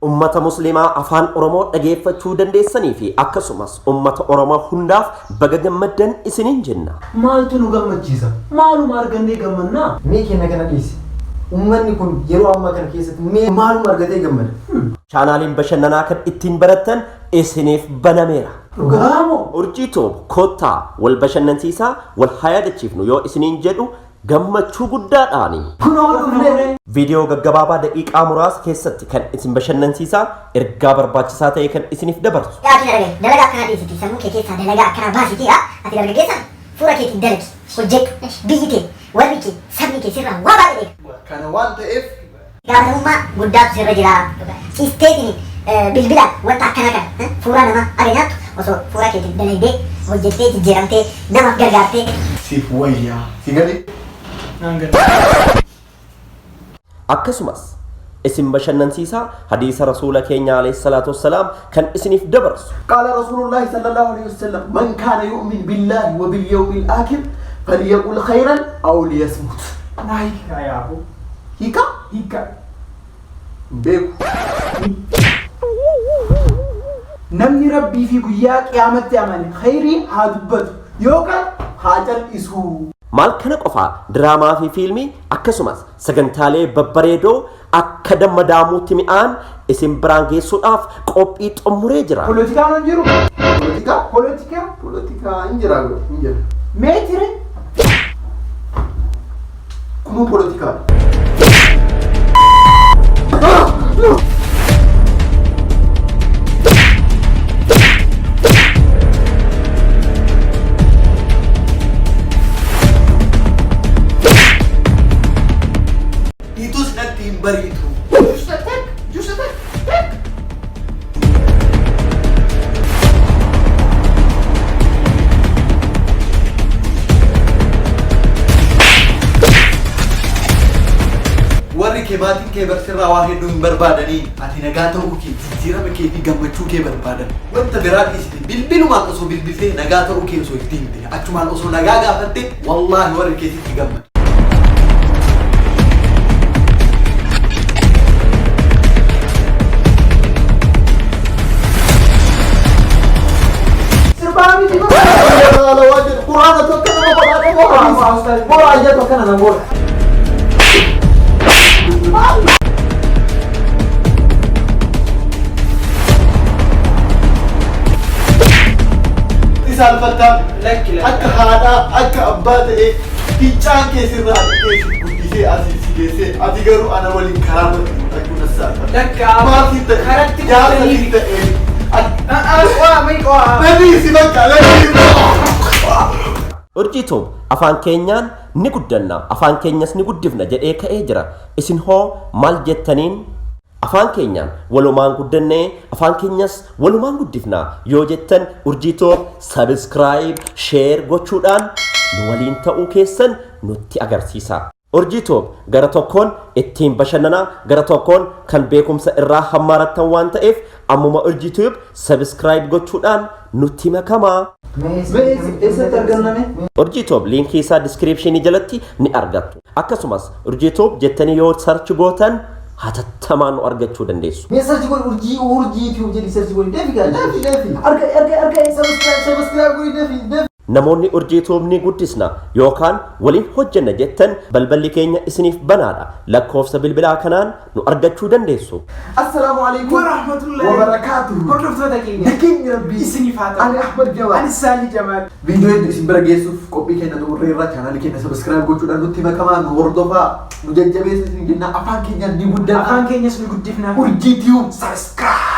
ummata muslimaa afaan oromoo dhageeffachuu dandeessanii fi akkasumas ummata oromoo hundaaf baga gammaddan isiniin jenna. Maaltu nu gammachiisa? Maaluma argannee gammannaa? Mee kenna kana dhiisi. Ummanni kun yeroo ammaa kana keessatti mee maaluma argatee gammada? Chaanaaliin bashannanaa kan ittiin barattan isiniif banameera. Dhugaamo Urjii Tube kottaa wal bashannansiisaa wal hayaadachiifnu yoo isiniin jedhu gammachuu guddaadhaani. kunoo dhufne Video gaggabaabaa daqiiqaa muraasa keessatti kan isin bashannansiisaa ergaa barbaachisaa ta'e kan isiniif dabarsu. Dalagaa akkana dhiisiti sammuu kee keessaa dalagaa akkana baasiti ati dargaggeessan fuula keetiin dalagi hojjedhu biyyi kee warri kee sabni kee sirraa waa baay'ee beeku. Kana waan ta'eef Gaafatamummaa guddaatu sirra jira. Ciisteetiin bilbilaan wanta akkana kan fuula namaa arginaattu osoo fuula keetiin dalagdee hojjettee jijjiiramtee namaaf gargaartee. siif wayyaa. Si galee? Akkasumas isin bashannansiisaa hadiisa rasuula keenya alayhi salaatu wassalaam kan isiniif dabarsu. قال رسول الله صلى الله عليه وسلم من كان يؤمن بالله وباليوم الآخر فليقل خيرا أو ليصمت. nahi kayaabu هيكا hika بيكو namni rabbii fi guyyaa qiyaamatti amane khayrii haa dubbatu yookaan haa jal'isuu. Maal kana qofaa diraamaa fi fiilmii akkasumas sagantaalee babbareedoo akka dammadaamuutti mi'aan isin biraan geessuudhaaf qophii xumuree jira. Poolitikaan hin jiru. بوليتيكا Poolitika بوليتيكا انجرا انجرا meetiri كنو بوليتيكا itu sudah timbar itu Juusatek warri kee maatiin kee barsirraa waa hedduu hin barbaadanii ati nagaa ta'uu kee jijjiirama kee fi gammachuu kee barbaadan wanta biraa dhiisite bilbilumaan osoo bilbiltee nagaa ta'uu kee osoo itti himte achumaan osoo nagaa gaafatte wallaahi warri kee sitti gammadu. sirbaa miti. Quraana tokko nama godhaa Bora aja tokko kana bora. isaan fattaan Lakki akka haadhaa akka abbaa ta'ee fincaan keessirraa dhiqee guddisee asii si geessee ati garuu ana waliin karaa dhaquu nassaa Lakka maatii ta'e karatti jaalalli ta'e waa mai waa. nabii si bakka Urjii Tube afaan keenyaan ni guddanna afaan keenyas ni guddifna jedhee ka'ee jira. Isin hoo maal jettaniin? Afaan keenyaan walumaan guddannee afaan keenyas walumaan guddifna yoo jettan Urjii Tube subscribe share gochuudhaan nu waliin ta'uu keessan nutti agarsiisa. Urjii Tube gara tokkoon ittiin bashannanaa gara tokkoon kan beekumsa irraa hammaarattan waan ta'eef ammuma Urjii Tube subscribe gochuudhaan nutti makamaa. Eessatti arganname? Urjii Tube linkii isaa descriptionii jalatti ni argattu. Akkasumas Urjii Tube jettanii yoo search gootan hatattamaan nu argachuu dandeessu. Mesaj gol urjii tiyu jadi search gol defi kan defi Arga subscribe gol defi Namoonni Urjii Tube ni guddisna yookaan waliin hojjenna jettan balballi keenya isiniif banaadha. Lakkoofsa bilbilaa kanaan nu argachuu dandeessu. Assalamu alaikum warahmatullahi wabarakatuh. hordoftoota keenya. Nageenya rabbii Isiniif haa ta'u. Ani Ahmad Jamal. Ani Saalii Jamaal. Viidiyoo hedduu isin bira geessuuf qophii keenya xumurreerra chaanaalii keenya subscribe gochuudhaan nutti makamaa nu hordofaa nu jajjabeessa isin jenna afaan keenyaan ni guddanna Afaan keenyas ni guddifna. urjii tiyu Subscribe.